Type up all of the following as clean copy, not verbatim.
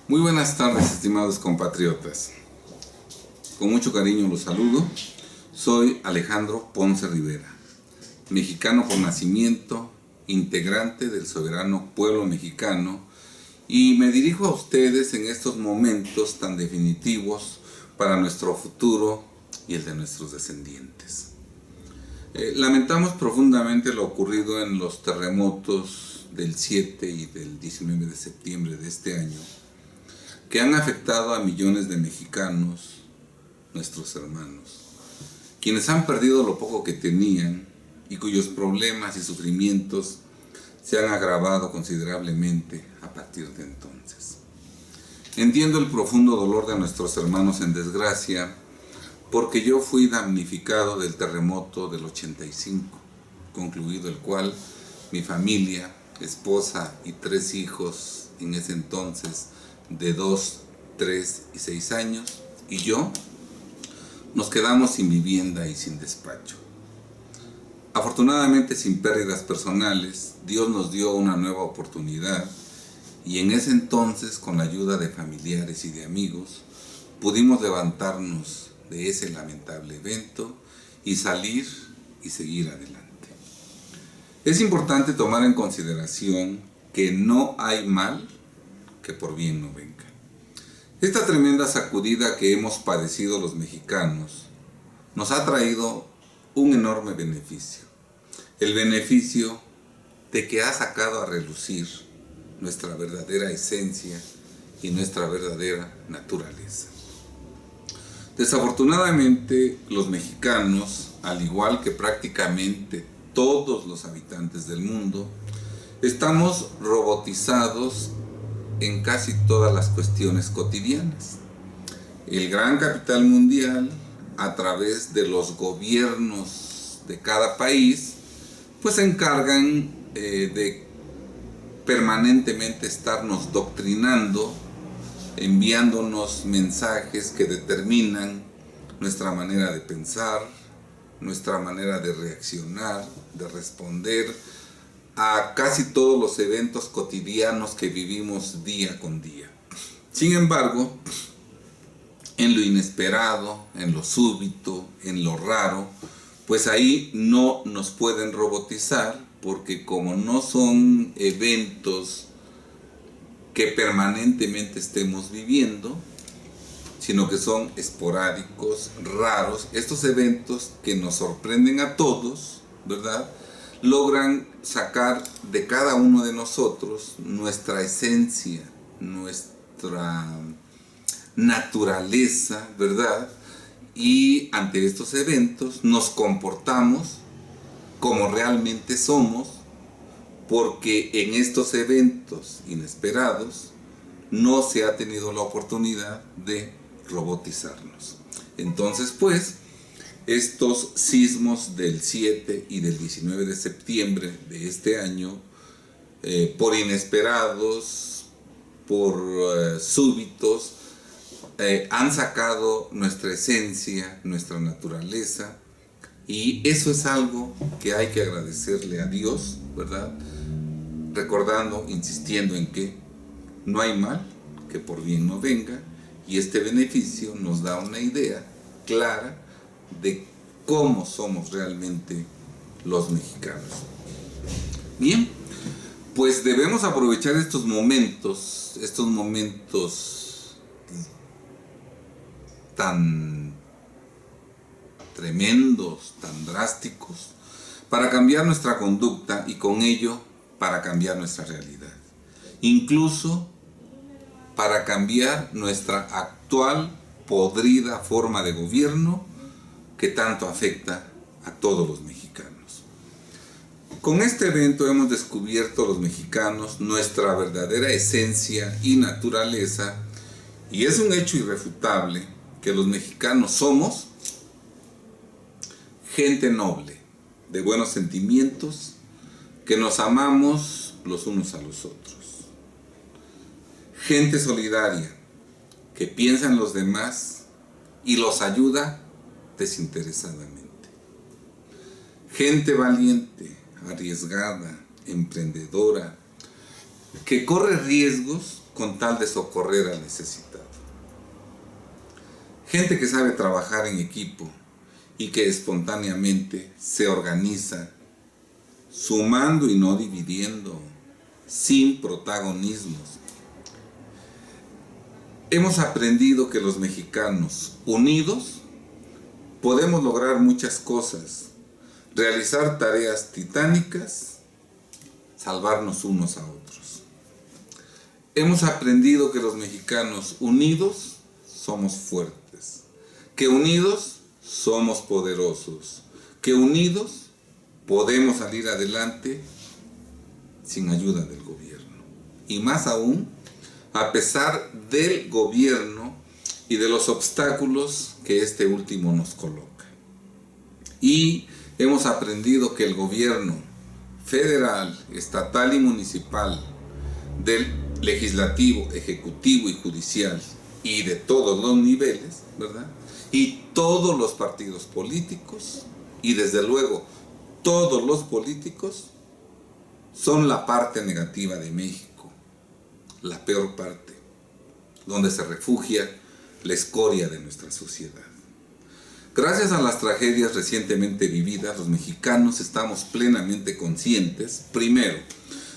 Muy buenas tardes, estimados compatriotas. Con mucho cariño los saludo. Soy Alejandro Ponce Rivera, mexicano por nacimiento, integrante del soberano pueblo mexicano, y me dirijo a ustedes en estos momentos tan definitivos para nuestro futuro y el de nuestros descendientes. Lamentamos profundamente lo ocurrido en los terremotos del 7 y del 19 de septiembre de este año, que han afectado a millones de mexicanos, nuestros hermanos, quienes han perdido lo poco que tenían y cuyos problemas y sufrimientos se han agravado considerablemente a partir de entonces. Entiendo el profundo dolor de nuestros hermanos en desgracia, porque yo fui damnificado del terremoto del 85, concluido el cual mi familia, esposa y 3 hijos en ese entonces de 2, 3 y 6 años, y yo, nos quedamos sin vivienda y sin despacho. Afortunadamente, sin pérdidas personales, Dios nos dio una nueva oportunidad, y en ese entonces, con la ayuda de familiares y de amigos, pudimos levantarnos de ese lamentable evento y salir y seguir adelante. Es importante tomar en consideración que no hay mal que por bien no venga. Esta tremenda sacudida que hemos padecido los mexicanos nos ha traído un enorme beneficio. El beneficio de que ha sacado a relucir nuestra verdadera esencia y nuestra verdadera naturaleza. Desafortunadamente, los mexicanos, al igual que prácticamente todos los habitantes del mundo, estamos robotizados en casi todas las cuestiones cotidianas. El gran capital mundial, a través de los gobiernos de cada país, pues se encargan de permanentemente estarnos doctrinando, enviándonos mensajes que determinan nuestra manera de pensar, nuestra manera de reaccionar, de responder a casi todos los eventos cotidianos que vivimos día con día. Sin embargo, en lo inesperado, en lo súbito, en lo raro, pues ahí no nos pueden robotizar, porque como no son eventos que permanentemente estemos viviendo, sino que son esporádicos, raros, estos eventos que nos sorprenden a todos, ¿verdad?, logran sacar de cada uno de nosotros nuestra esencia, nuestra naturaleza, ¿verdad? Y ante estos eventos nos comportamos como realmente somos, porque en estos eventos inesperados no se ha tenido la oportunidad de robotizarnos. Entonces, pues, estos sismos del 7 y del 19 de septiembre de este año, por inesperados, por súbitos, han sacado nuestra esencia, nuestra naturaleza, y eso es algo que hay que agradecerle a Dios, ¿verdad? Recordando, insistiendo en que no hay mal que por bien no venga, y este beneficio nos da una idea clara de cómo somos realmente los mexicanos. Bien, pues debemos aprovechar estos momentos tan tremendos, tan drásticos, para cambiar nuestra conducta y con ello para cambiar nuestra realidad. Incluso para cambiar nuestra actual podrida forma de gobierno que tanto afecta a todos los mexicanos. Con este evento hemos descubierto los mexicanos nuestra verdadera esencia y naturaleza, y es un hecho irrefutable que los mexicanos somos gente noble, de buenos sentimientos, que nos amamos los unos a los otros. Gente solidaria, que piensa en los demás y los ayuda desinteresadamente. Gente valiente, arriesgada, emprendedora, que corre riesgos con tal de socorrer al necesitado. Gente que sabe trabajar en equipo y que espontáneamente se organiza, sumando y no dividiendo, sin protagonismos. Hemos aprendido que los mexicanos, unidos, podemos lograr muchas cosas, realizar tareas titánicas, salvarnos unos a otros. Hemos aprendido que los mexicanos unidos somos fuertes, que unidos somos poderosos, que unidos podemos salir adelante sin ayuda del gobierno. Y más aún, a pesar del gobierno y de los obstáculos que este último nos coloca. Y hemos aprendido que el gobierno federal, estatal y municipal, del legislativo, ejecutivo y judicial, y de todos los niveles, ¿verdad? Y todos los partidos políticos, y desde luego todos los políticos, son la parte negativa de México, la peor parte, donde se refugia la escoria de nuestra sociedad. Gracias a las tragedias recientemente vividas, los mexicanos estamos plenamente conscientes, primero,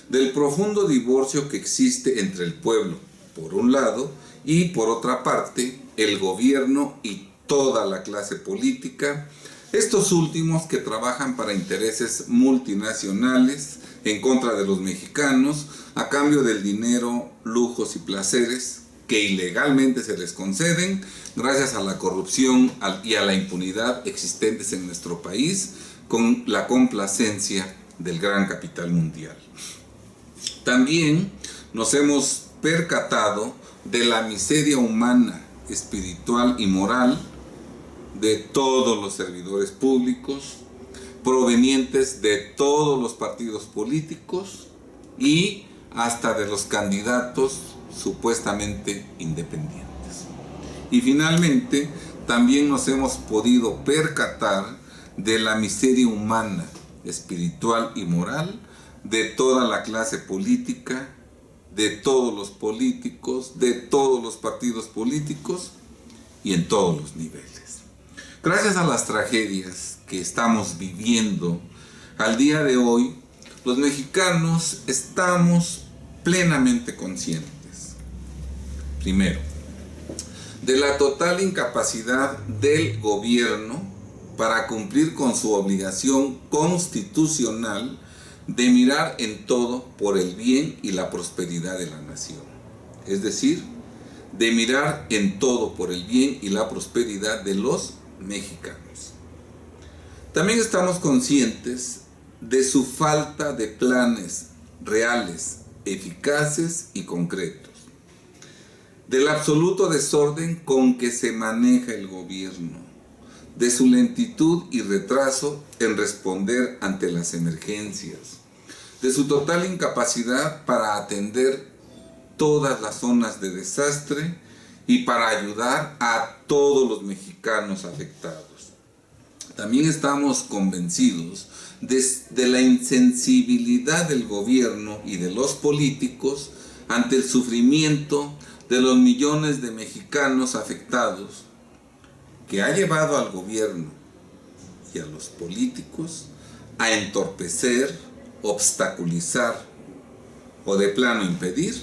del profundo divorcio que existe entre el pueblo, por un lado, y por otra parte, el gobierno y toda la clase política, estos últimos que trabajan para intereses multinacionales en contra de los mexicanos, a cambio del dinero, lujos y placeres que ilegalmente se les conceden gracias a la corrupción y a la impunidad existentes en nuestro país, con la complacencia del gran capital mundial. También nos hemos percatado de la miseria humana, espiritual y moral de todos los servidores públicos, provenientes de todos los partidos políticos y hasta de los candidatos supuestamente independientes. Y finalmente, también nos hemos podido percatar de la miseria humana, espiritual y moral de toda la clase política, de todos los políticos, de todos los partidos políticos y en todos los niveles. Gracias a las tragedias que estamos viviendo al día de hoy, los mexicanos estamos plenamente conscientes, primero, de la total incapacidad del gobierno para cumplir con su obligación constitucional de mirar en todo por el bien y la prosperidad de la nación. Es decir, de mirar en todo por el bien y la prosperidad de los mexicanos. También estamos conscientes de su falta de planes reales, eficaces y concretos, del absoluto desorden con que se maneja el gobierno, de su lentitud y retraso en responder ante las emergencias, de su total incapacidad para atender todas las zonas de desastre y para ayudar a todos los mexicanos afectados. También estamos convencidos de la insensibilidad del gobierno y de los políticos ante el sufrimiento de los millones de mexicanos afectados, que ha llevado al gobierno y a los políticos a entorpecer, obstaculizar o de plano impedir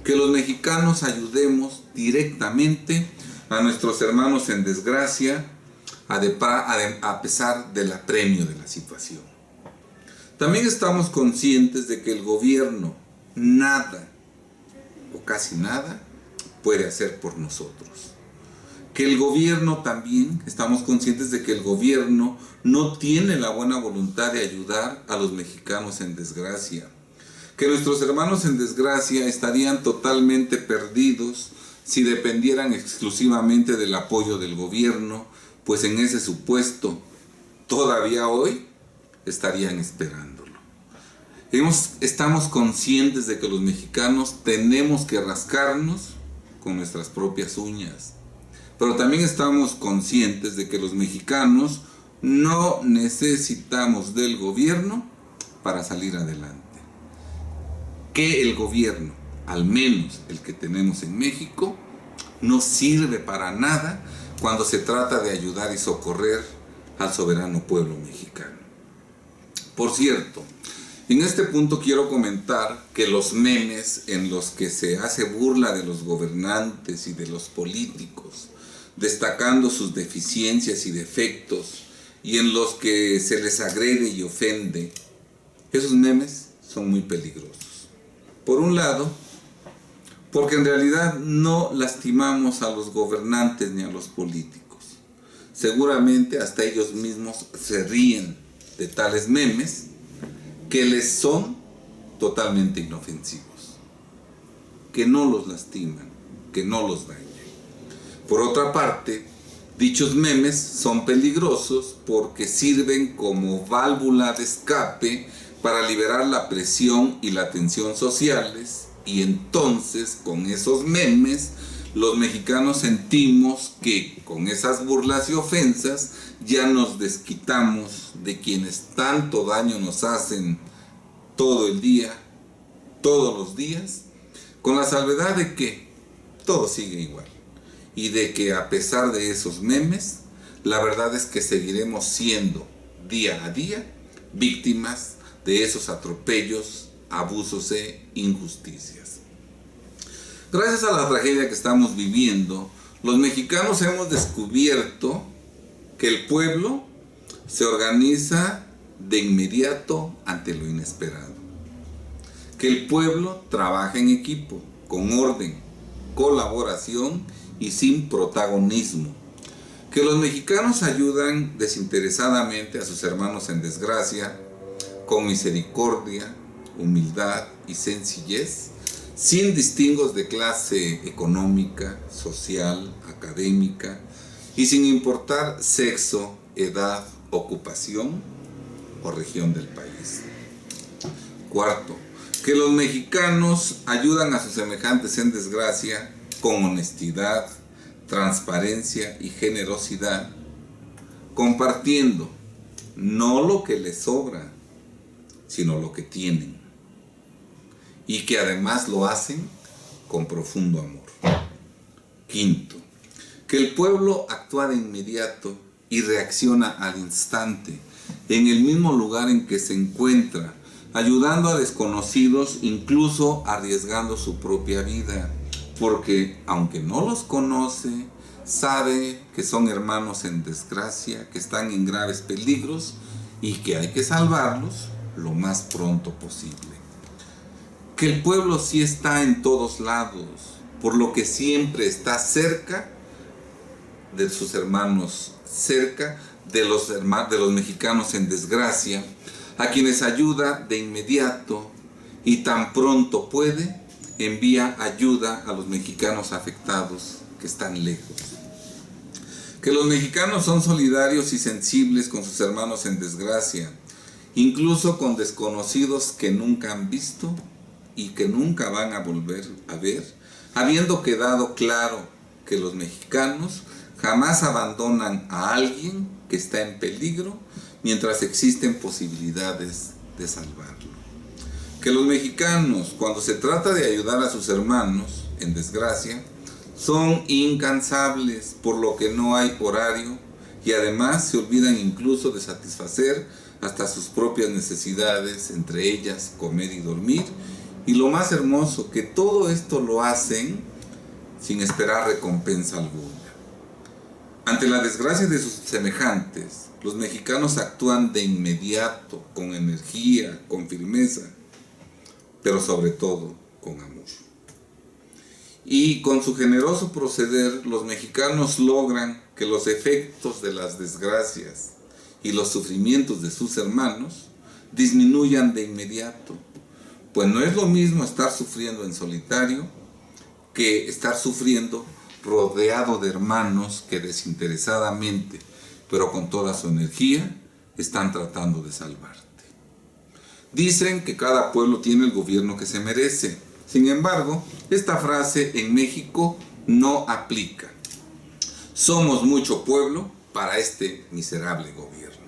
que los mexicanos ayudemos directamente a nuestros hermanos en desgracia a pesar del apremio de la situación. También estamos conscientes de que el gobierno nada o casi nada puede hacer por nosotros. Que el gobierno también, estamos conscientes de que el gobierno no tiene la buena voluntad de ayudar a los mexicanos en desgracia. Que nuestros hermanos en desgracia estarían totalmente perdidos si dependieran exclusivamente del apoyo del gobierno, pues en ese supuesto todavía hoy estarían esperándolo. Estamos conscientes de que los mexicanos tenemos que rascarnos con nuestras propias uñas, pero también estamos conscientes de que los mexicanos no necesitamos del gobierno para salir adelante. que el gobierno, al menos el que tenemos en México, no sirve para nada cuando se trata de ayudar y socorrer al soberano pueblo mexicano. Por cierto, en este punto quiero comentar que los memes en los que se hace burla de los gobernantes y de los políticos, destacando sus deficiencias y defectos, y en los que se les agrede y ofende, esos memes son muy peligrosos. Por un lado, porque en realidad no lastimamos a los gobernantes ni a los políticos. Seguramente hasta ellos mismos se ríen de tales memes que les son totalmente inofensivos, que no los lastiman, que no los dañan. Por otra parte, dichos memes son peligrosos porque sirven como válvula de escape para liberar la presión y la tensión sociales, y entonces con esos memes los mexicanos sentimos que con esas burlas y ofensas ya nos desquitamos de quienes tanto daño nos hacen todo el día, todos los días, con la salvedad de que todo sigue igual y de que a pesar de esos memes, la verdad es que seguiremos siendo día a día víctimas de esos atropellos, abusos e injusticias. Gracias a la tragedia que estamos viviendo, los mexicanos hemos descubierto que el pueblo se organiza de inmediato ante lo inesperado. Que el pueblo trabaja en equipo, con orden, colaboración y sin protagonismo. Que los mexicanos ayudan desinteresadamente a sus hermanos en desgracia, con misericordia, humildad y sencillez, sin distingos de clase económica, social, académica, y sin importar sexo, edad, ocupación o región del país. Cuarto, que los mexicanos ayudan a sus semejantes en desgracia con honestidad, transparencia y generosidad, compartiendo no lo que les sobra, sino lo que tienen, y que además lo hacen con profundo amor. Quinto, que el pueblo actúa de inmediato y reacciona al instante, en el mismo lugar en que se encuentra, ayudando a desconocidos, incluso arriesgando su propia vida, porque aunque no los conoce, sabe que son hermanos en desgracia, que están en graves peligros y que hay que salvarlos lo más pronto posible. Que el pueblo sí está en todos lados, por lo que siempre está cerca de sus hermanos, cerca de los mexicanos en desgracia, a quienes ayuda de inmediato y tan pronto puede, envía ayuda a los mexicanos afectados que están lejos. Que los mexicanos son solidarios y sensibles con sus hermanos en desgracia, incluso con desconocidos que nunca han visto y que nunca van a volver a ver, habiendo quedado claro que los mexicanos jamás abandonan a alguien que está en peligro mientras existen posibilidades de salvarlo. Que los mexicanos, cuando se trata de ayudar a sus hermanos en desgracia, son incansables, por lo que no hay horario, y además se olvidan incluso de satisfacer hasta sus propias necesidades, entre ellas comer y dormir, y lo más hermoso, que todo esto lo hacen sin esperar recompensa alguna. Ante la desgracia de sus semejantes, los mexicanos actúan de inmediato, con energía, con firmeza, pero sobre todo con amor. Y con su generoso proceder, los mexicanos logran que los efectos de las desgracias y los sufrimientos de sus hermanos disminuyan de inmediato, pues no es lo mismo estar sufriendo en solitario que estar sufriendo rodeado de hermanos que desinteresadamente, pero con toda su energía, están tratando de salvarte. Dicen que cada pueblo tiene el gobierno que se merece. Sin embargo, esta frase en México no aplica. Somos mucho pueblo para este miserable gobierno.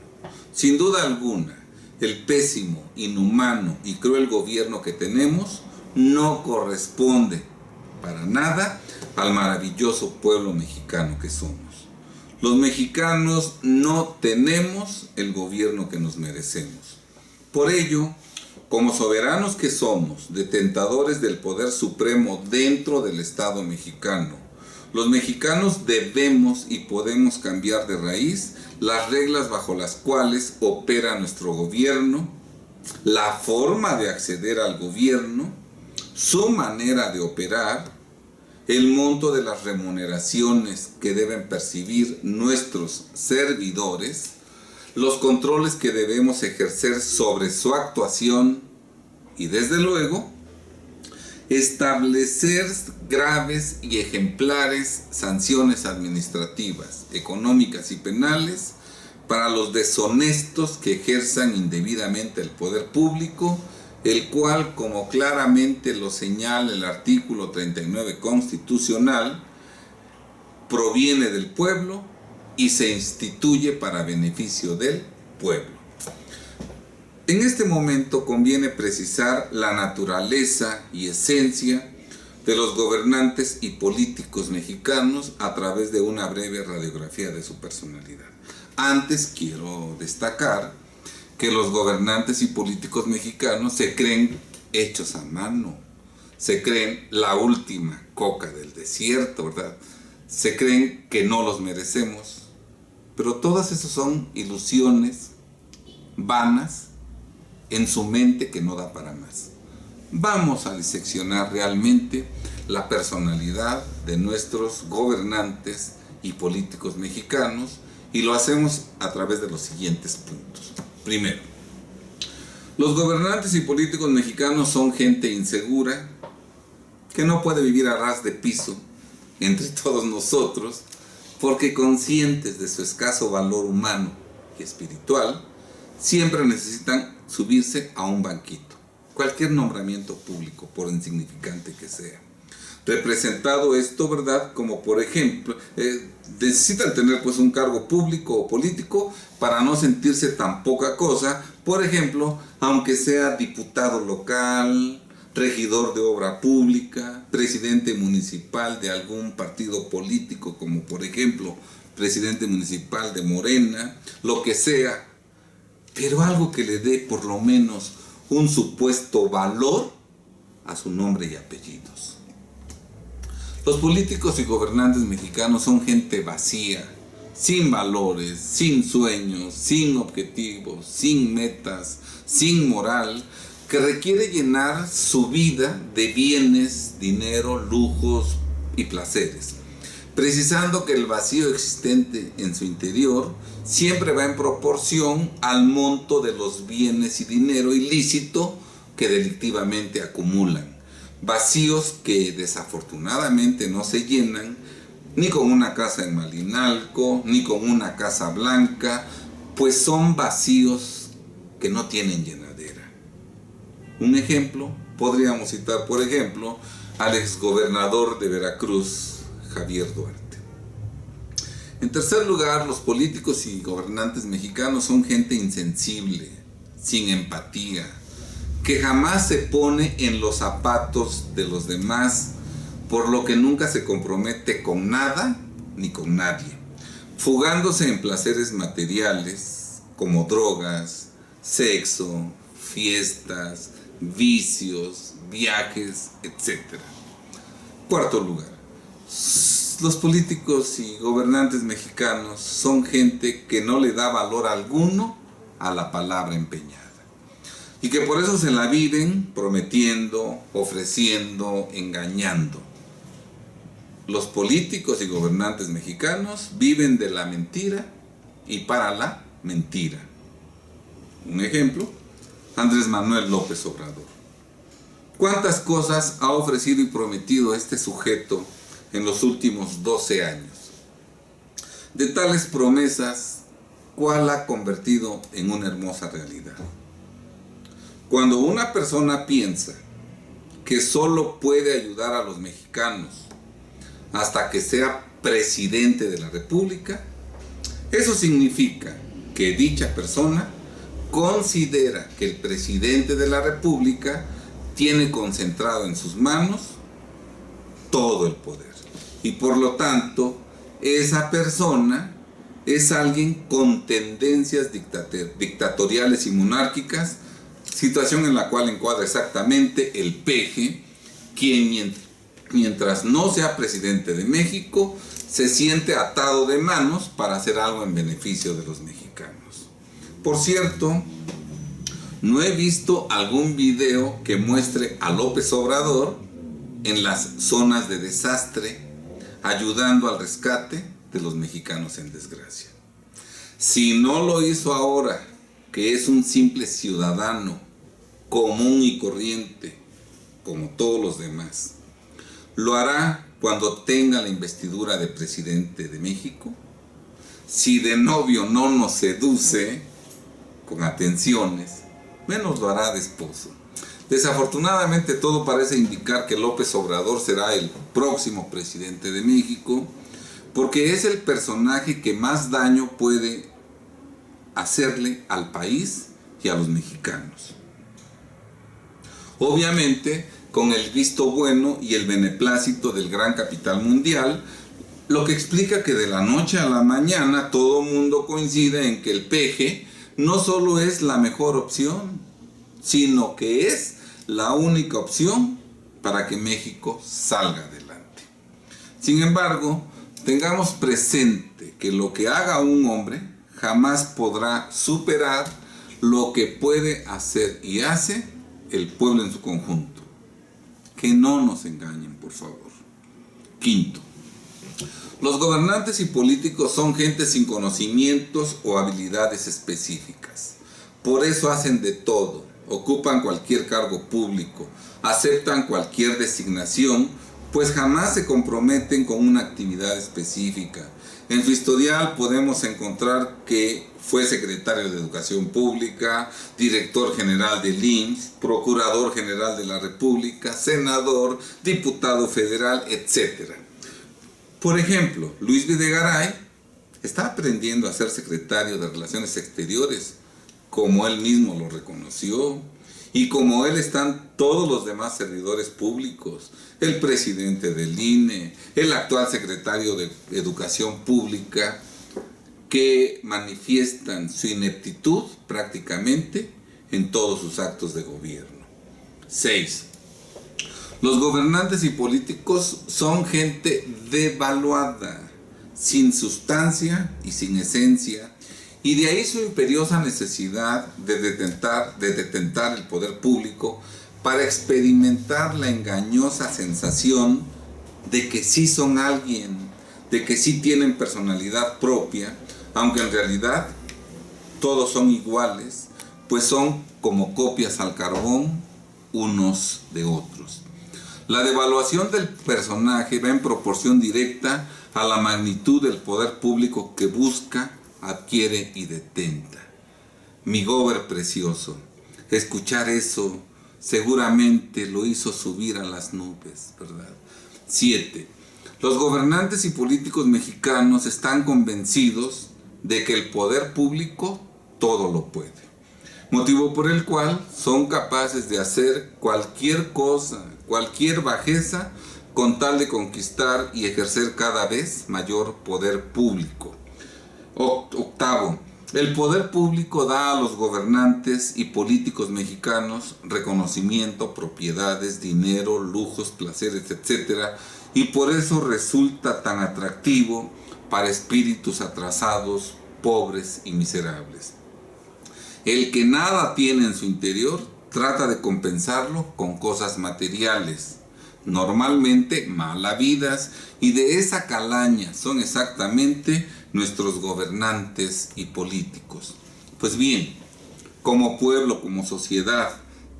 Sin duda alguna, el pésimo, inhumano y cruel gobierno que tenemos no corresponde para nada al maravilloso pueblo mexicano que somos. Los mexicanos no tenemos el gobierno que nos merecemos. Por ello, como soberanos que somos, detentadores del poder supremo dentro del Estado mexicano, los mexicanos debemos y podemos cambiar de raíz las reglas bajo las cuales opera nuestro gobierno, la forma de acceder al gobierno, su manera de operar, el monto de las remuneraciones que deben percibir nuestros servidores, los controles que debemos ejercer sobre su actuación y, desde luego, establecer graves y ejemplares sanciones administrativas, económicas y penales para los deshonestos que ejerzan indebidamente el poder público, el cual, como claramente lo señala el artículo 39 constitucional, proviene del pueblo y se instituye para beneficio del pueblo. En este momento conviene precisar la naturaleza y esencia de los gobernantes y políticos mexicanos a través de una breve radiografía de su personalidad. Antes quiero destacar que los gobernantes y políticos mexicanos se creen hechos a mano, se creen la última coca del desierto, ¿verdad? Se creen que no los merecemos, pero todas esas son ilusiones vanas en su mente que no da para más. Vamos a diseccionar realmente la personalidad de nuestros gobernantes y políticos mexicanos y lo hacemos a través de los siguientes puntos. Primero, los gobernantes y políticos mexicanos son gente insegura que no puede vivir a ras de piso entre todos nosotros porque, conscientes de su escaso valor humano y espiritual, siempre necesitan subirse a un banquito, cualquier nombramiento público, por insignificante que sea. Representado esto, ¿verdad? Como por ejemplo, necesitan tener pues un cargo público o político para no sentirse tan poca cosa, por ejemplo, aunque sea diputado local, regidor de obra pública, presidente municipal de algún partido político, como por ejemplo, presidente municipal de Morena, lo que sea, pero algo que le dé por lo menos un supuesto valor a su nombre y apellidos. Los políticos y gobernantes mexicanos son gente vacía, sin valores, sin sueños, sin objetivos, sin metas, sin moral, que requiere llenar su vida de bienes, dinero, lujos y placeres, precisando que el vacío existente en su interior siempre va en proporción al monto de los bienes y dinero ilícito que delictivamente acumulan. Vacíos que desafortunadamente no se llenan ni con una casa en Malinalco, ni con una casa blanca, pues son vacíos que no tienen llenadera. Un ejemplo, podríamos citar por ejemplo al exgobernador de Veracruz, Javier Duarte. En tercer lugar, los políticos y gobernantes mexicanos son gente insensible, sin empatía, que jamás se pone en los zapatos de los demás, por lo que nunca se compromete con nada ni con nadie, fugándose en placeres materiales como drogas, sexo, fiestas, vicios, viajes, etc. Cuarto lugar, los políticos y gobernantes mexicanos son gente que no le da valor alguno a la palabra empeñada y que por eso se la viven prometiendo, ofreciendo, engañando. Los políticos y gobernantes mexicanos viven de la mentira y para la mentira. Un ejemplo, Andrés Manuel López Obrador. ¿Cuántas cosas ha ofrecido y prometido este sujeto en los últimos 12 años? De tales promesas, ¿cuál ha convertido en una hermosa realidad? Cuando una persona piensa que solo puede ayudar a los mexicanos hasta que sea presidente de la República, eso significa que dicha persona considera que el presidente de la República tiene concentrado en sus manos todo el poder. Y por lo tanto, esa persona es alguien con tendencias dictatoriales y monárquicas, situación en la cual encuadra exactamente el peje, quien mientras no sea presidente de México, se siente atado de manos para hacer algo en beneficio de los mexicanos. Por cierto, no he visto algún video que muestre a López Obrador en las zonas de desastre, ayudando al rescate de los mexicanos en desgracia. Si no lo hizo ahora, que es un simple ciudadano común y corriente, como todos los demás, lo hará cuando tenga la investidura de presidente de México. Si de novio no nos seduce con atenciones, menos lo hará de esposo. Desafortunadamente todo parece indicar que López Obrador será el próximo presidente de México, porque es el personaje que más daño puede hacerle al país y a los mexicanos. Obviamente, con el visto bueno y el beneplácito del gran capital mundial, lo que explica que de la noche a la mañana todo mundo coincide en que el peje no solo es la mejor opción, sino que es la única opción para que México salga adelante. Sin embargo, tengamos presente que lo que haga un hombre jamás podrá superar lo que puede hacer y hace el pueblo en su conjunto. Que no nos engañen, por favor. Quinto, los gobernantes y políticos son gente sin conocimientos o habilidades específicas. Por eso hacen de todo, ocupan cualquier cargo público, aceptan cualquier designación, pues jamás se comprometen con una actividad específica. En su historial podemos encontrar que fue secretario de Educación Pública, director general del IMSS, procurador general de la República, senador, diputado federal, etc. Por ejemplo, Luis Videgaray está aprendiendo a ser secretario de Relaciones Exteriores, como él mismo lo reconoció, y como él están todos los demás servidores públicos, el presidente del INE, el actual secretario de Educación Pública, que manifiestan su ineptitud prácticamente en todos sus actos de gobierno. 6. Los gobernantes y políticos son gente devaluada, sin sustancia y sin esencia, y de ahí su imperiosa necesidad de detentar el poder público para experimentar la engañosa sensación de que sí son alguien, de que sí tienen personalidad propia, aunque en realidad todos son iguales, pues son como copias al carbón unos de otros. La devaluación del personaje va en proporción directa a la magnitud del poder público que busca, adquiere y detenta. Mi gober precioso, escuchar eso seguramente lo hizo subir a las nubes, ¿verdad? 7. Los gobernantes y políticos mexicanos están convencidos de que el poder público todo lo puede, motivo por el cual son capaces de hacer cualquier cosa, cualquier bajeza, con tal de conquistar y ejercer cada vez mayor poder público. 8. El poder público da a los gobernantes y políticos mexicanos reconocimiento, propiedades, dinero, lujos, placeres, etc. Y por eso resulta tan atractivo para espíritus atrasados, pobres y miserables. El que nada tiene en su interior trata de compensarlo con cosas materiales, normalmente mal habidas, y de esa calaña son exactamente nuestros gobernantes y políticos. Pues bien, como pueblo, como sociedad,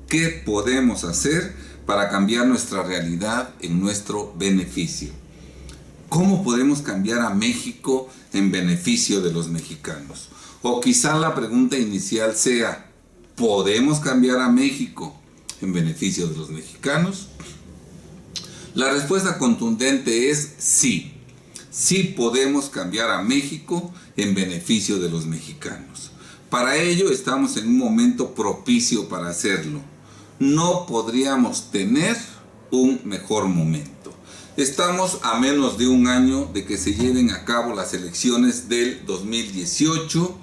¿qué podemos hacer para cambiar nuestra realidad en nuestro beneficio? ¿Cómo podemos cambiar a México en beneficio de los mexicanos? O quizá la pregunta inicial sea, ¿podemos cambiar a México en beneficio de los mexicanos? La respuesta contundente es sí. Sí podemos cambiar a México en beneficio de los mexicanos. Para ello estamos en un momento propicio para hacerlo. no podríamos tener un mejor momento. Estamos a menos de un año de que se lleven a cabo las elecciones del 2018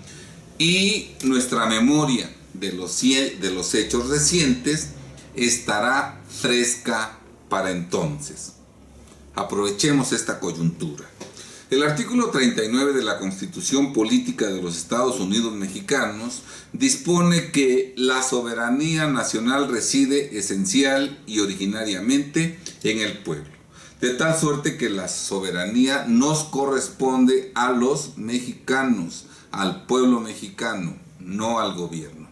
y nuestra memoria de los hechos recientes estará fresca para entonces. Aprovechemos esta coyuntura. El artículo 39 de la Constitución Política de los Estados Unidos Mexicanos dispone que la soberanía nacional reside esencial y originariamente en el pueblo, de tal suerte que la soberanía nos corresponde a los mexicanos, al pueblo mexicano, no al gobierno.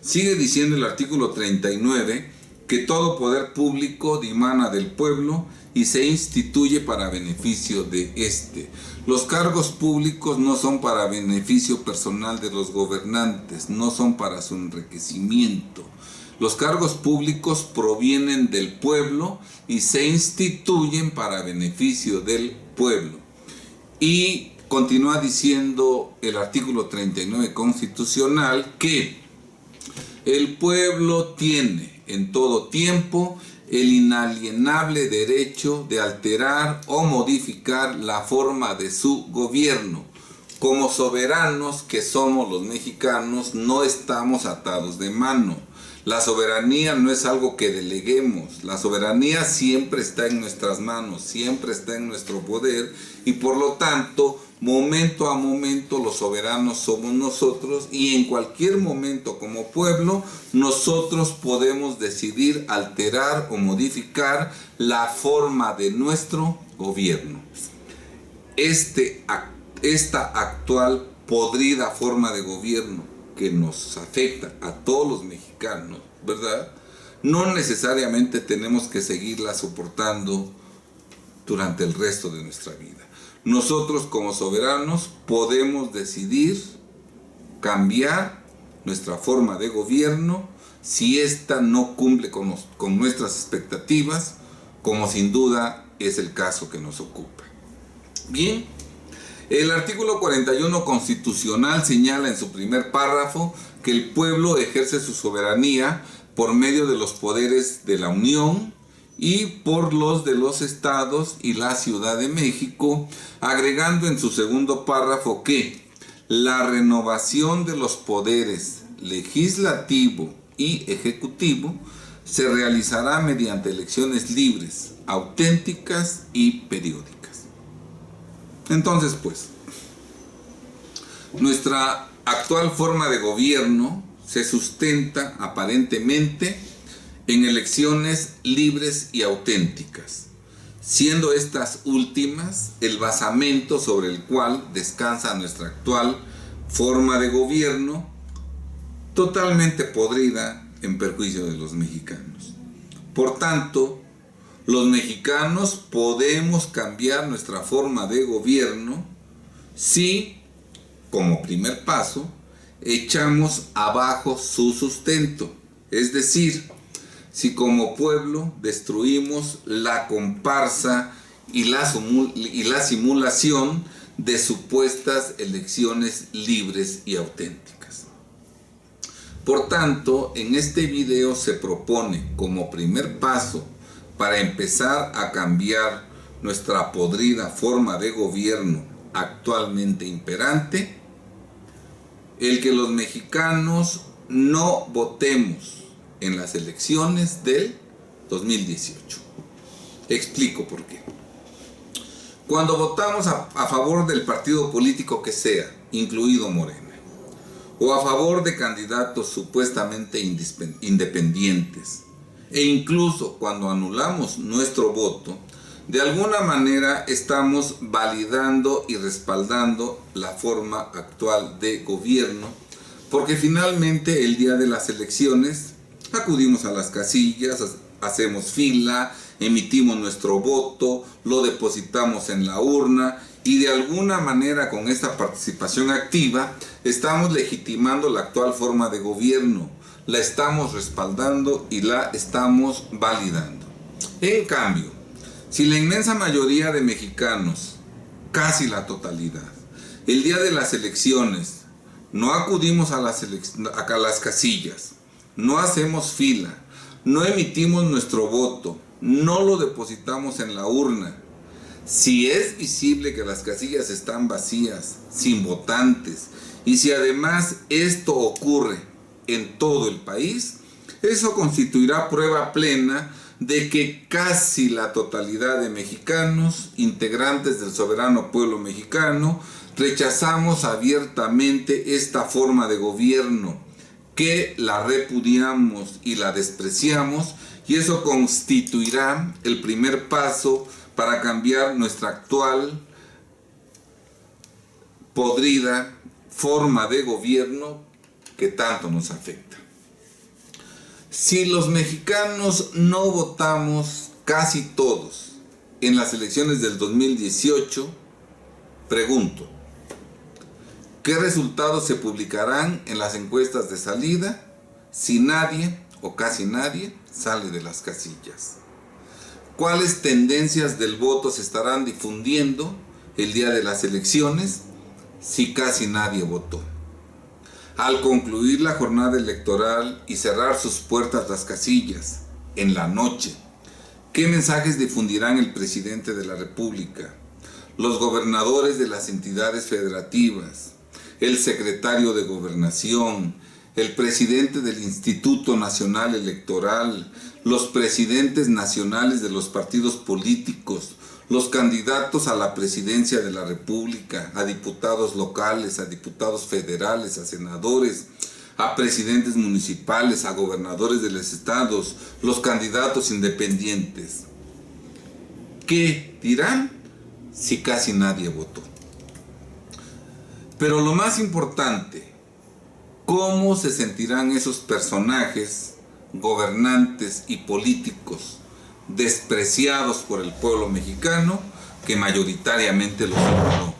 Sigue diciendo el artículo 39 que todo poder público dimana del pueblo y se instituye para beneficio de éste. Los cargos públicos no son para beneficio personal de los gobernantes, no son para su enriquecimiento. Los cargos públicos provienen del pueblo y se instituyen para beneficio del pueblo. Y continúa diciendo el artículo 39 constitucional que el pueblo tiene en todo tiempo el inalienable derecho de alterar o modificar la forma de su gobierno. Como soberanos que somos los mexicanos, no estamos atados de mano. La soberanía no es algo que deleguemos. La soberanía siempre está en nuestras manos, siempre está en nuestro poder y por lo tanto, momento a momento los soberanos somos nosotros y en cualquier momento como pueblo nosotros podemos decidir alterar o modificar la forma de nuestro gobierno. Esta actual podrida forma de gobierno que nos afecta a todos los mexicanos, ¿verdad? No necesariamente tenemos que seguirla soportando durante el resto de nuestra vida. Nosotros como soberanos podemos decidir cambiar nuestra forma de gobierno si ésta no cumple con nuestras expectativas, como sin duda es el caso que nos ocupa. Bien, el artículo 41 constitucional señala en su primer párrafo que el pueblo ejerce su soberanía por medio de los poderes de la Unión y por los de los estados y la Ciudad de México, agregando en su segundo párrafo que la renovación de los poderes legislativo y ejecutivo se realizará mediante elecciones libres, auténticas y periódicas. Entonces, pues, nuestra actual forma de gobierno se sustenta aparentemente en elecciones libres y auténticas, siendo estas últimas el basamento sobre el cual descansa nuestra actual forma de gobierno, totalmente podrida en perjuicio de los mexicanos. Por tanto, los mexicanos podemos cambiar nuestra forma de gobierno si, como primer paso, echamos abajo su sustento, es decir, si como pueblo destruimos la comparsa y la simulación de supuestas elecciones libres y auténticas. Por tanto, en este video se propone como primer paso para empezar a cambiar nuestra podrida forma de gobierno actualmente imperante, el que los mexicanos no votemos en las elecciones del 2018. Explico por qué. Cuando votamos a favor del partido político que sea, incluido Morena, o a favor de candidatos supuestamente independientes, e incluso cuando anulamos nuestro voto, de alguna manera estamos validando y respaldando la forma actual de gobierno, porque finalmente el día de las elecciones acudimos a las casillas, hacemos fila, emitimos nuestro voto, lo depositamos en la urna y de alguna manera con esta participación activa estamos legitimando la actual forma de gobierno, la estamos respaldando y la estamos validando. En cambio, si la inmensa mayoría de mexicanos, casi la totalidad, el día de las elecciones no acudimos a las casillas, no hacemos fila, no emitimos nuestro voto, no lo depositamos en la urna, si es visible que las casillas están vacías, sin votantes, y si además esto ocurre en todo el país, eso constituirá prueba plena de que casi la totalidad de mexicanos, integrantes del soberano pueblo mexicano, rechazamos abiertamente esta forma de gobierno, que la repudiamos y la despreciamos, y eso constituirá el primer paso para cambiar nuestra actual podrida forma de gobierno que tanto nos afecta. Si los mexicanos no votamos, casi todos, en las elecciones del 2018, pregunto, ¿qué resultados se publicarán en las encuestas de salida si nadie o casi nadie sale de las casillas? ¿Cuáles tendencias del voto se estarán difundiendo el día de las elecciones si casi nadie votó? Al concluir la jornada electoral y cerrar sus puertas las casillas en la noche, ¿qué mensajes difundirán el presidente de la República, los gobernadores de las entidades federativas, el secretario de Gobernación, el presidente del Instituto Nacional Electoral, los presidentes nacionales de los partidos políticos, los candidatos a la presidencia de la República, a diputados locales, a diputados federales, a senadores, a presidentes municipales, a gobernadores de los estados, los candidatos independientes? ¿Qué dirán si casi nadie votó? Pero lo más importante, ¿cómo se sentirán esos personajes, gobernantes y políticos despreciados por el pueblo mexicano que mayoritariamente los ignoró?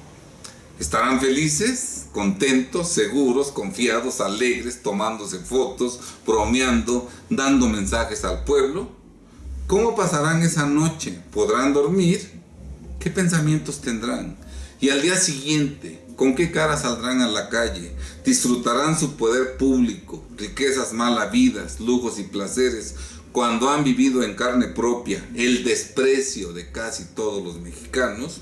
¿Estarán felices, contentos, seguros, confiados, alegres, tomándose fotos, bromeando, dando mensajes al pueblo? ¿Cómo pasarán esa noche? ¿Podrán dormir? ¿Qué pensamientos tendrán? Y al día siguiente, ¿con qué cara saldrán a la calle? ¿Disfrutarán su poder público, riquezas mal habidas, lujos y placeres, cuando han vivido en carne propia el desprecio de casi todos los mexicanos?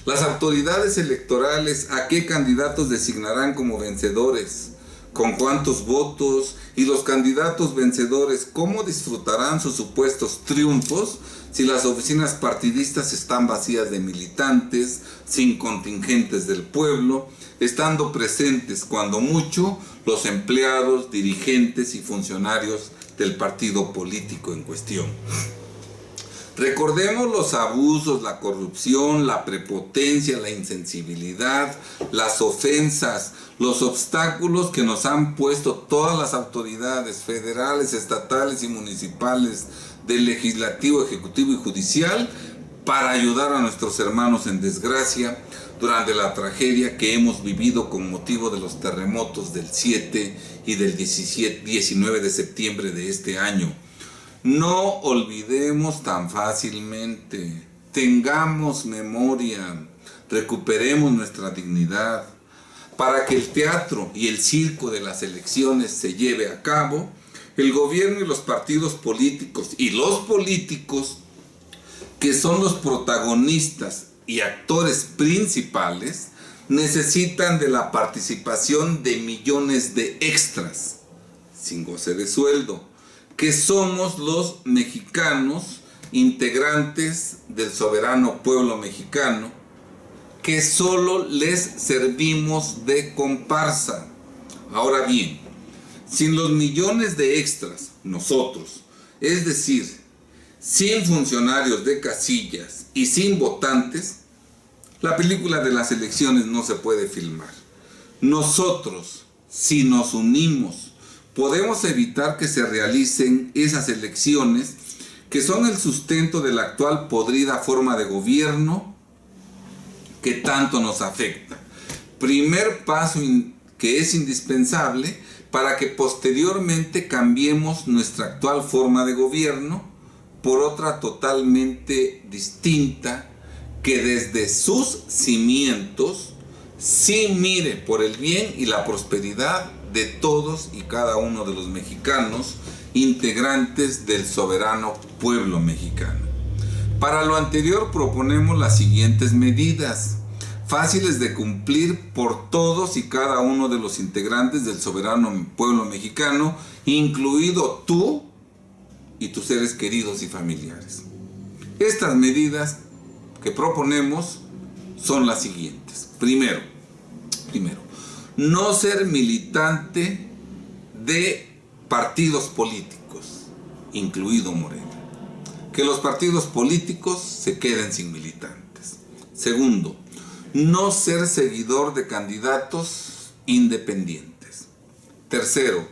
Las autoridades electorales, ¿a qué candidatos designarán como vencedores? ¿Con cuántos votos? Y los candidatos vencedores, ¿cómo disfrutarán sus supuestos triunfos si las oficinas partidistas están vacías de militantes, sin contingentes del pueblo, estando presentes cuando mucho los empleados, dirigentes y funcionarios del partido político en cuestión? Recordemos los abusos, la corrupción, la prepotencia, la insensibilidad, las ofensas, los obstáculos que nos han puesto todas las autoridades federales, estatales y municipales del legislativo, ejecutivo y judicial para ayudar a nuestros hermanos en desgracia durante la tragedia que hemos vivido con motivo de los terremotos del 7 y del 19 de septiembre de este año. No olvidemos tan fácilmente, tengamos memoria, recuperemos nuestra dignidad. Para que el teatro y el circo de las elecciones se lleve a cabo, el gobierno y los partidos políticos y los políticos, que son los protagonistas y actores principales, necesitan de la participación de millones de extras, sin goce de sueldo, que somos los mexicanos integrantes del soberano pueblo mexicano, que solo les servimos de comparsa. Ahora bien, sin los millones de extras, nosotros, es decir, sin funcionarios de casillas y sin votantes, la película de las elecciones no se puede filmar. Nosotros, si nos unimos, podemos evitar que se realicen esas elecciones que son el sustento de la actual podrida forma de gobierno que tanto nos afecta. Primer paso que es indispensable para que posteriormente cambiemos nuestra actual forma de gobierno por otra totalmente distinta, que desde sus cimientos sí mire por el bien y la prosperidad de todos y cada uno de los mexicanos integrantes del soberano pueblo mexicano. Para lo anterior proponemos las siguientes medidas, fáciles de cumplir por todos y cada uno de los integrantes del soberano pueblo mexicano, incluido tú y tus seres queridos y familiares. Estas medidas que proponemos son las siguientes. Primero, no ser militante de partidos políticos, incluido Morena. Que los partidos políticos se queden sin militantes. Segundo, no ser seguidor de candidatos independientes. Tercero,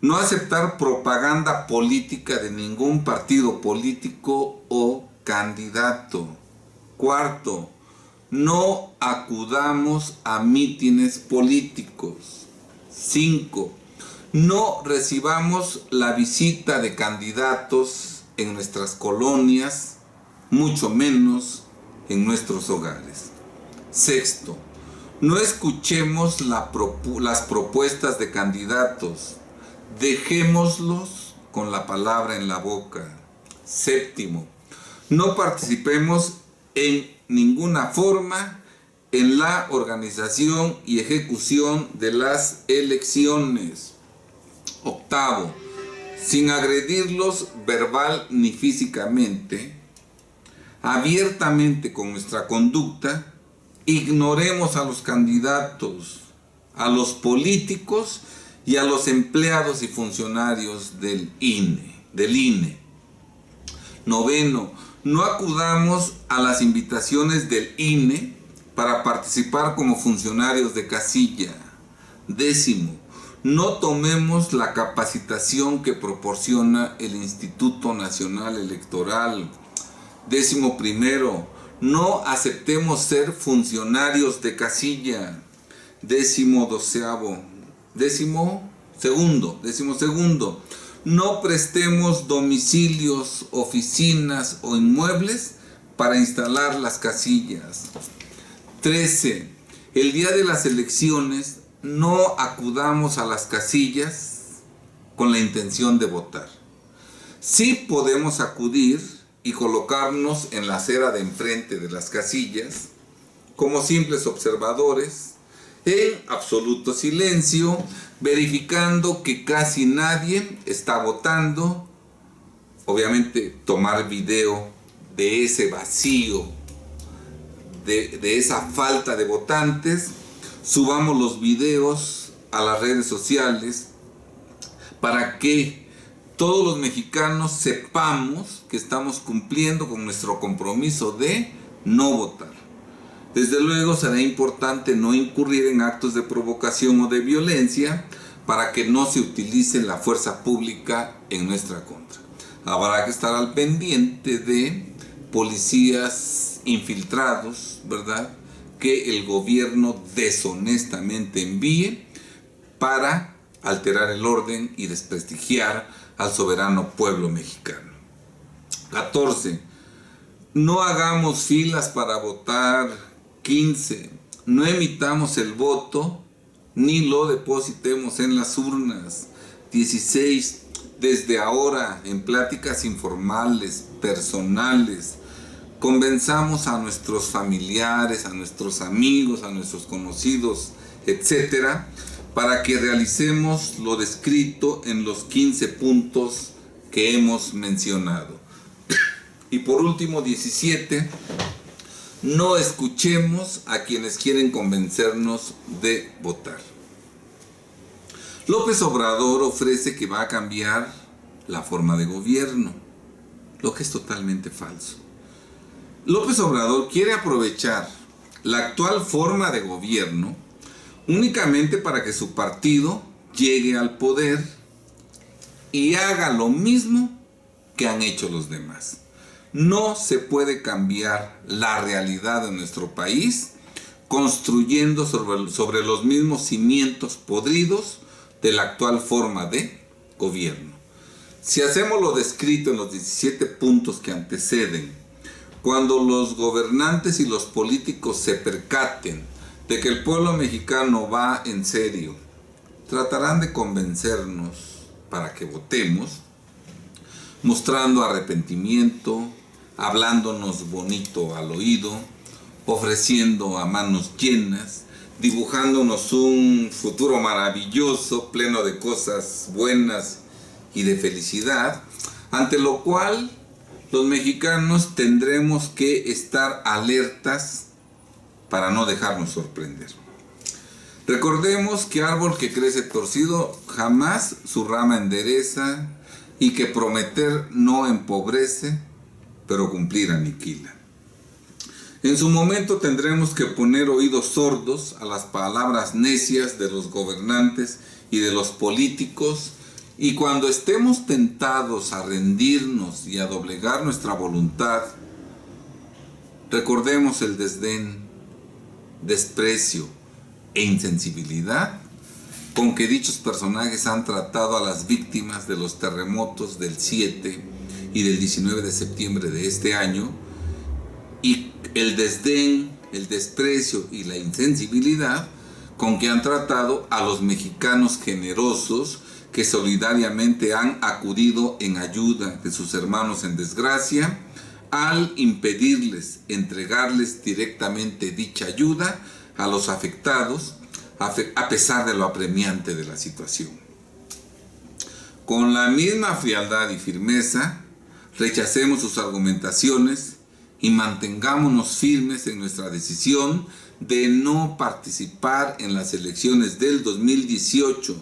no aceptar propaganda política de ningún partido político o candidato. Cuarto, no acudamos a mítines políticos. 5. No recibamos la visita de candidatos en nuestras colonias, mucho menos en nuestros hogares. 6. No escuchemos las propuestas de candidatos, dejémoslos con la palabra en la boca. 7. No participemos en ninguna forma en la organización y ejecución de las elecciones. 8. Sin agredirlos verbal ni físicamente, abiertamente con nuestra conducta, ignoremos a los candidatos, a los políticos y a los empleados y funcionarios del INE. 9. No acudamos a las invitaciones del INE para participar como funcionarios de casilla. 10. No tomemos la capacitación que proporciona el Instituto Nacional Electoral. 11. No aceptemos ser funcionarios de casilla. 12. No prestemos domicilios, oficinas o inmuebles para instalar las casillas. 13. El día de las elecciones no acudamos a las casillas con la intención de votar. Sí podemos acudir y colocarnos en la acera de enfrente de las casillas como simples observadores, en absoluto silencio, verificando que casi nadie está votando. Obviamente tomar video de ese vacío, de esa falta de votantes. Subamos los videos a las redes sociales para que todos los mexicanos sepamos que estamos cumpliendo con nuestro compromiso de no votar. Desde luego será importante no incurrir en actos de provocación o de violencia para que no se utilice la fuerza pública en nuestra contra. Habrá que estar al pendiente de policías infiltrados, ¿verdad?, que el gobierno deshonestamente envíe para alterar el orden y desprestigiar al soberano pueblo mexicano. 14. No hagamos filas para votar. 15. No emitamos el voto ni lo depositemos en las urnas. 16. Desde ahora, en pláticas informales, personales, convenzamos a nuestros familiares, a nuestros amigos, a nuestros conocidos, etcétera, para que realicemos lo descrito en los 15 puntos que hemos mencionado. Y por último, 17, no escuchemos a quienes quieren convencernos de votar. López Obrador ofrece que va a cambiar la forma de gobierno, lo que es totalmente falso. López Obrador quiere aprovechar la actual forma de gobierno únicamente para que su partido llegue al poder y haga lo mismo que han hecho los demás. No se puede cambiar la realidad de nuestro país construyendo sobre los mismos cimientos podridos de la actual forma de gobierno. Si hacemos lo descrito en los 17 puntos que anteceden, cuando los gobernantes y los políticos se percaten de que el pueblo mexicano va en serio, tratarán de convencernos para que votemos, mostrando arrepentimiento, hablándonos bonito al oído, ofreciendo a manos llenas, dibujándonos un futuro maravilloso, pleno de cosas buenas y de felicidad, ante lo cual los mexicanos tendremos que estar alertas para no dejarnos sorprender. Recordemos que árbol que crece torcido jamás su rama endereza, y que prometer no empobrece, pero cumplir aniquila. En su momento tendremos que poner oídos sordos a las palabras necias de los gobernantes y de los políticos, y cuando estemos tentados a rendirnos y a doblegar nuestra voluntad, recordemos el desdén, desprecio e insensibilidad con que dichos personajes han tratado a las víctimas de los terremotos del 7 y del 19 de septiembre de este año, y el desdén, el desprecio y la insensibilidad con que han tratado a los mexicanos generosos que solidariamente han acudido en ayuda de sus hermanos en desgracia, al impedirles entregarles directamente dicha ayuda a los afectados, a pesar de lo apremiante de la situación. Con la misma frialdad y firmeza, rechacemos sus argumentaciones y mantengámonos firmes en nuestra decisión de no participar en las elecciones del 2018,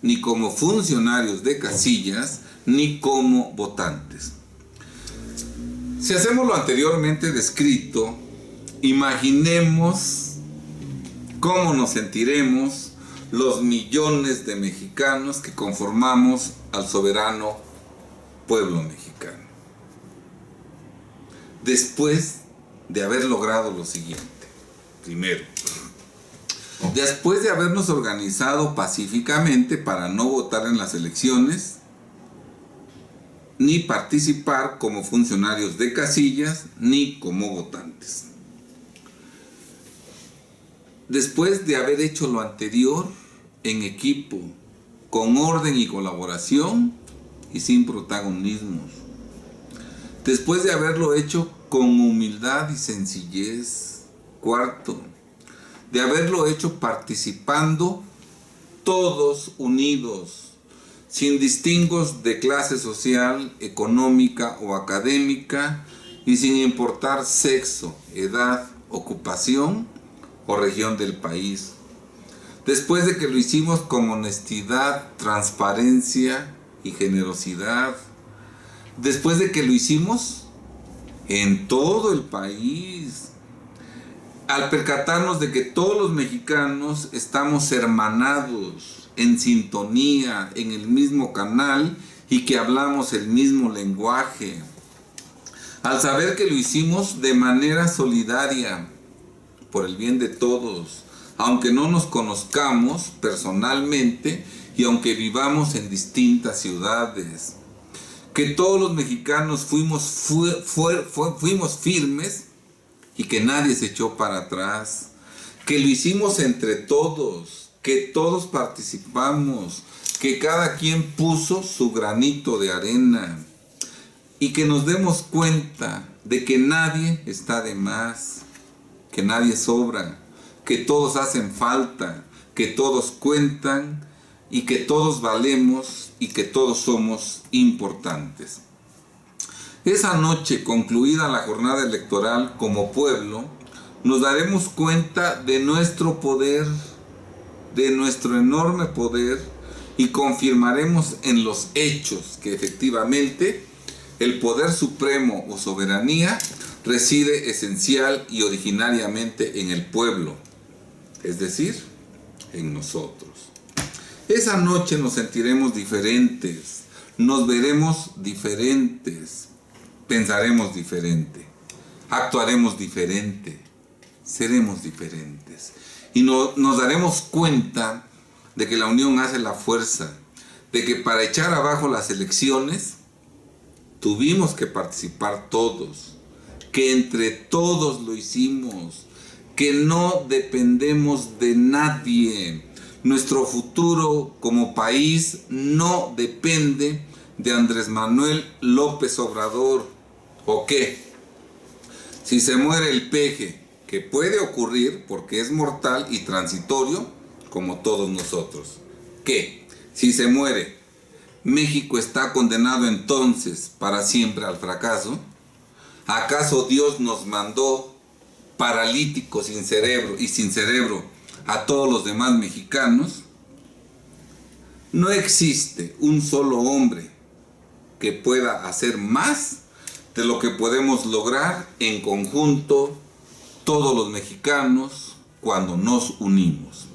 ni como funcionarios de casillas, ni como votantes. Si hacemos lo anteriormente descrito, imaginemos cómo nos sentiremos los millones de mexicanos que conformamos al soberano pueblo mexicano, después de haber logrado lo siguiente. Primero, después de habernos organizado pacíficamente para no votar en las elecciones, ni participar como funcionarios de casillas, ni como votantes. Después de haber hecho lo anterior en equipo, con orden y colaboración y sin protagonismos. Después de haberlo hecho con humildad y sencillez. Cuarto, de haberlo hecho participando todos unidos, sin distingos de clase social, económica o académica, y sin importar sexo, edad, ocupación o región del país. Después de que lo hicimos con honestidad, transparencia y generosidad. Después de que lo hicimos en todo el país. Al percatarnos de que todos los mexicanos estamos hermanados, en sintonía, en el mismo canal y que hablamos el mismo lenguaje. Al saber que lo hicimos de manera solidaria, por el bien de todos, aunque no nos conozcamos personalmente y aunque vivamos en distintas ciudades. Que todos los mexicanos fuimos firmes y que nadie se echó para atrás. Que lo hicimos entre todos, que todos participamos, que cada quien puso su granito de arena. Y que nos demos cuenta de que nadie está de más, que nadie sobra, que todos hacen falta, que todos cuentan y que todos valemos y que todos somos importantes. Esa noche, concluida la jornada electoral como pueblo, nos daremos cuenta de nuestro poder, de nuestro enorme poder, y confirmaremos en los hechos que efectivamente el poder supremo o soberanía reside esencial y originariamente en el pueblo, es decir, en nosotros. Esa noche nos sentiremos diferentes, nos veremos diferentes, pensaremos diferente, actuaremos diferente, seremos diferentes. Y nos daremos cuenta de que la unión hace la fuerza, de que para echar abajo las elecciones tuvimos que participar todos, que entre todos lo hicimos, que no dependemos de nadie. Nuestro futuro como país no depende de Andrés Manuel López Obrador? ¿O qué? Si se muere el peje, que puede ocurrir porque es mortal y transitorio, como todos nosotros. ¿Qué? Si se muere, ¿México está condenado entonces para siempre al fracaso? ¿Acaso Dios nos mandó paralíticos sin cerebro a todos los demás mexicanos? No existe un solo hombre que pueda hacer más de lo que podemos lograr en conjunto todos los mexicanos cuando nos unimos.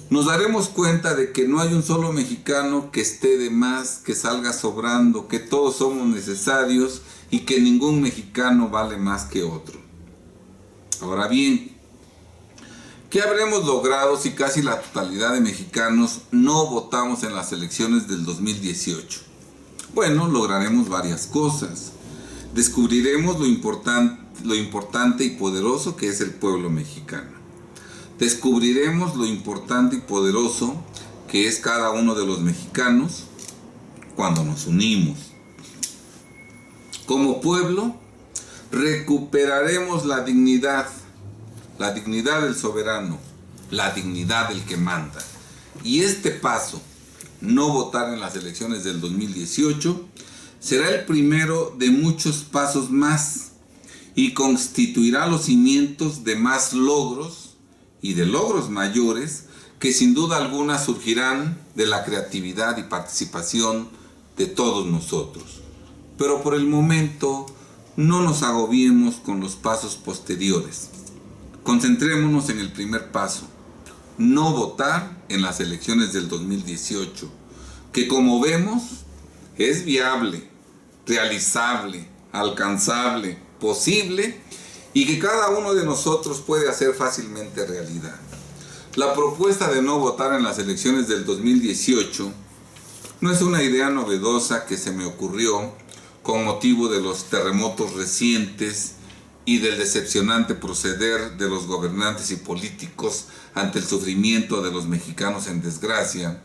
Nos daremos cuenta de que no hay un solo mexicano que esté de más, que salga sobrando, que todos somos necesarios y que ningún mexicano vale más que otro. Ahora bien, ¿qué habremos logrado si casi la totalidad de mexicanos no votamos en las elecciones del 2018? Bueno, lograremos varias cosas. Descubriremos lo importante y poderoso que es el pueblo mexicano. Descubriremos lo importante y poderoso que es cada uno de los mexicanos cuando nos unimos. Como pueblo, recuperaremos la dignidad del soberano, la dignidad del que manda. Y este paso, no votar en las elecciones del 2018, será el primero de muchos pasos más y constituirá los cimientos de más logros y de logros mayores que sin duda alguna surgirán de la creatividad y participación de todos nosotros. Pero por el momento no nos agobiemos con los pasos posteriores. Concentrémonos en el primer paso, no votar en las elecciones del 2018, que como vemos es viable, realizable, alcanzable, posible y que cada uno de nosotros puede hacer fácilmente realidad. La propuesta de no votar en las elecciones del 2018 no es una idea novedosa que se me ocurrió con motivo de los terremotos recientes y del decepcionante proceder de los gobernantes y políticos ante el sufrimiento de los mexicanos en desgracia,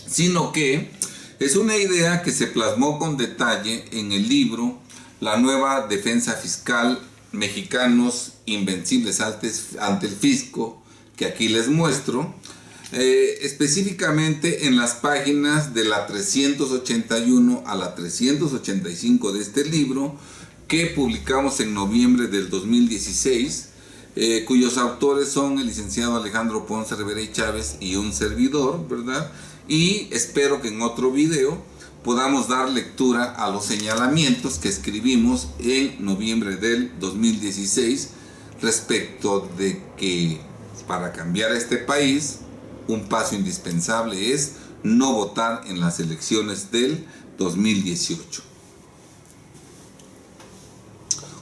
sino que es una idea que se plasmó con detalle en el libro La nueva defensa fiscal, mexicanos invencibles ante el fisco, que aquí les muestro, específicamente en las páginas de la 381 a la 385 de este libro, que publicamos en noviembre del 2016, cuyos autores son el licenciado Alejandro Ponce Rivera y Chávez y un servidor, ¿verdad? Y espero que en otro video podamos dar lectura a los señalamientos que escribimos en noviembre del 2016 respecto de que para cambiar este país un paso indispensable es no votar en las elecciones del 2018.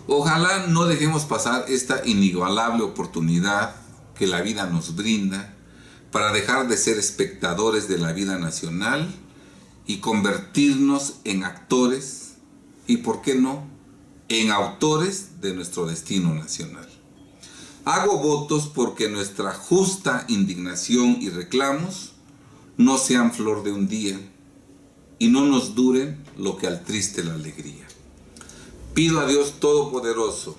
Ojalá no dejemos pasar esta inigualable oportunidad que la vida nos brinda para dejar de ser espectadores de la vida nacional y convertirnos en actores y, ¿por qué no?, en autores de nuestro destino nacional. Hago votos porque nuestra justa indignación y reclamos no sean flor de un día y no nos duren lo que al triste la alegría. Pido a Dios Todopoderoso,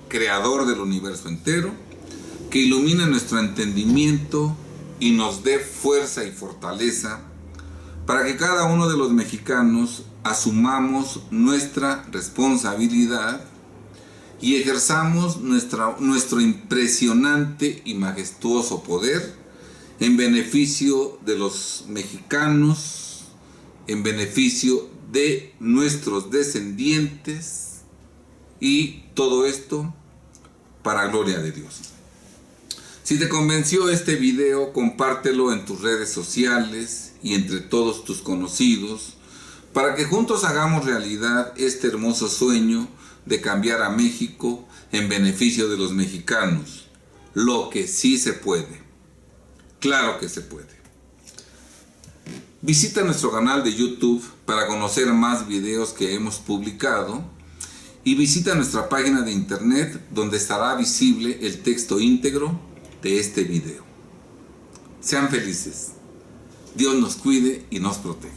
Creador del universo entero, que ilumine nuestro entendimiento y nos dé fuerza y fortaleza para que cada uno de los mexicanos asumamos nuestra responsabilidad y ejerzamos nuestro impresionante y majestuoso poder en beneficio de los mexicanos, en beneficio de nuestros descendientes, y todo esto para gloria de Dios. Si te convenció este video, compártelo en tus redes sociales y entre todos tus conocidos, para que juntos hagamos realidad este hermoso sueño de cambiar a México en beneficio de los mexicanos. Lo que sí se puede. Claro que se puede. Visita nuestro canal de YouTube para conocer más videos que hemos publicado y visita nuestra página de internet donde estará visible el texto íntegro de este video. Sean felices. Dios nos cuide y nos proteja.